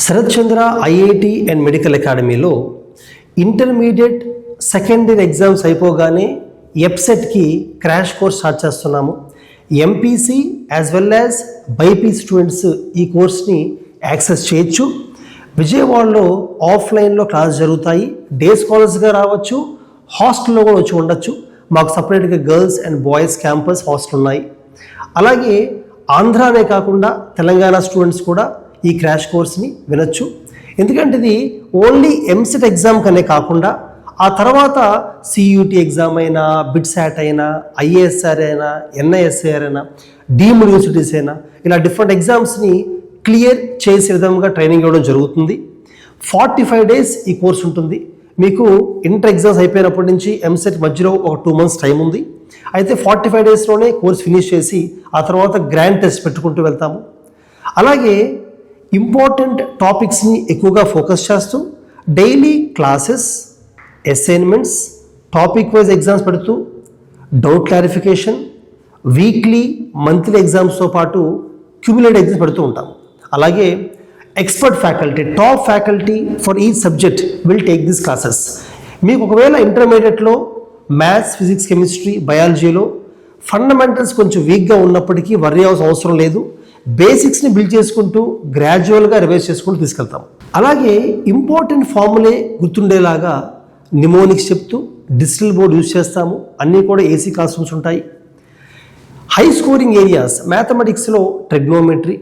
Sarath Chandra IIT and medical అకాడమీలో intermediate second year exams అయిపోగానే ఎప్సెట్కి క్రాష్ కోర్స్ స్టార్ట్ చేస్తున్నాము. MPC as well as BiPC students ఈ కోర్స్ని యాక్సెస్ చేయొచ్చు. విజయవాడలో ఆఫ్లైన్లో క్లాస్ జరుగుతాయి. డే స్కాలర్స్గా రావచ్చు, హాస్టల్లో కూడా వచ్చి ఉండొచ్చు. మాకు సపరేట్గా girls and boys campus hostel ఉన్నాయి. అలాగే ఆంధ్రానే కాకుండా తెలంగాణ స్టూడెంట్స్ కూడా ఈ క్రాష్ కోర్స్ని వినొచ్చు. ఎందుకంటే ఇది ఓన్లీ ఎంసెట్ ఎగ్జామ్ కనే కాకుండా ఆ తర్వాత సియూటీ ఎగ్జామ్ అయినా, బిట్సాట్ అయినా, ఐఏఎస్ఆర్ అయినా, ఎన్ఐఎస్ఆర్ అయినా, డీమ్డ్ యూనివర్సిటీస్ అయినా ఇలా డిఫరెంట్ ఎగ్జామ్స్ని క్లియర్ చేసే విధంగా ట్రైనింగ్ ఇవ్వడం జరుగుతుంది. 45 days ఈ కోర్స్ ఉంటుంది. మీకు ఇంటర్ ఎగ్జామ్స్ అయిపోయినప్పటి నుంచి ఎంసెట్ మధ్యలో ఒక 2 months టైం ఉంది. అయితే 45 daysలోనే కోర్స్ ఫినిష్ చేసి ఆ తర్వాత గ్రాండ్ టెస్ట్ పెట్టుకుంటూ వెళ్తాము. అలాగే ఇంపార్టెంట్ టాపిక్స్ని ఎక్కువగా ఫోకస్ చేస్తూ daily classes, assignments, topic wise exams పెడుతూ డౌట్ క్లారిఫికేషన్, వీక్లీ మంత్లీ ఎగ్జామ్స్తో పాటు క్యూములేటివ్ ఎగ్జామ్స్ పెడుతూ ఉంటాం. అలాగే expert faculty, top faculty for each subject will take this classes. మీకు ఒకవేళ ఇంటర్మీడియట్లో మ్యాథ్స్, ఫిజిక్స్, కెమిస్ట్రీ, బయాలజీలో ఫండమెంటల్స్ కొంచెం వీక్గా ఉన్నప్పటికీ వర్రీ అవ్వాల్సిన అవసరం లేదు. బేసిక్స్ని బిల్డ్ చేసుకుంటూ గ్రాడ్యువల్గా రివైజ్ చేసుకుంటూ తీసుకెళ్తాం. అలాగే ఇంపార్టెంట్ ఫార్ములే గుర్తుండేలాగా నిమోనిక్స్ చెప్తూ డిజిటల్ బోర్డ్ యూజ్ చేస్తాము. అన్నీ కూడా ఏసీ క్లాస్ రూమ్స్ ఉంటాయి. హై స్కోరింగ్ ఏరియాస్ మ్యాథమెటిక్స్లో ట్రిగ్నోమెట్రీ,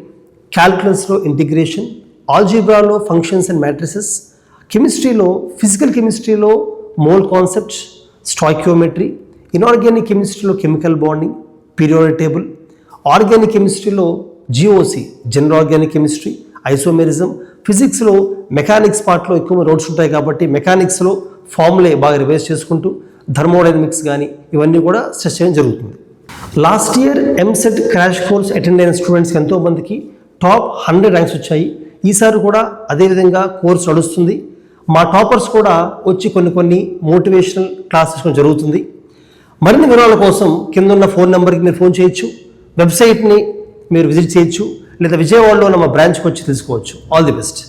క్యాల్కులస్లో ఇంటిగ్రేషన్, ఆల్జీబ్రాలో ఫంక్షన్స్ అండ్ మ్యాట్రిసెస్, కెమిస్ట్రీలో ఫిజికల్ కెమిస్ట్రీలో మోల్ కాన్సెప్ట్స్, స్టాయికియోమెట్రీ, ఇనార్గానిక్ కెమిస్ట్రీలో chemical bonding, periodic table, organic కెమిస్ట్రీలో GOC, general organic chemistry, isomerism, ఫిజిక్స్లో మెకానిక్స్ పార్ట్లో ఎక్కువ నోట్స్ ఉంటాయి కాబట్టి మెకానిక్స్లో ఫార్ములే బాగా రివైజ్ చేసుకుంటూ థర్మోడైనమిక్స్ కానీ ఇవన్నీ కూడా స్ట్రెస్ చేయడం జరుగుతుంది. Last year EAMCET crash course attend అయిన స్టూడెంట్స్కి ఎంతోమందికి టాప్ 100 ర్యాంక్స్ వచ్చాయి. ఈసారి కూడా అదేవిధంగా కోర్స్ నడుస్తుంది. మా టాపర్స్ కూడా వచ్చి కొన్ని మోటివేషనల్ క్లాసెస్ జరుగుతుంది. మరిన్ని వివరాల కోసం కింద ఉన్న ఫోన్ నెంబర్కి మీరు ఫోన్ చేయొచ్చు, వెబ్సైట్ని మీరు విజిట్ చేయొచ్చు, లేదా విజయవాడలో ఉన్న మా బ్రాంచ్కి వచ్చి తెలుసుకోవచ్చు. All the best.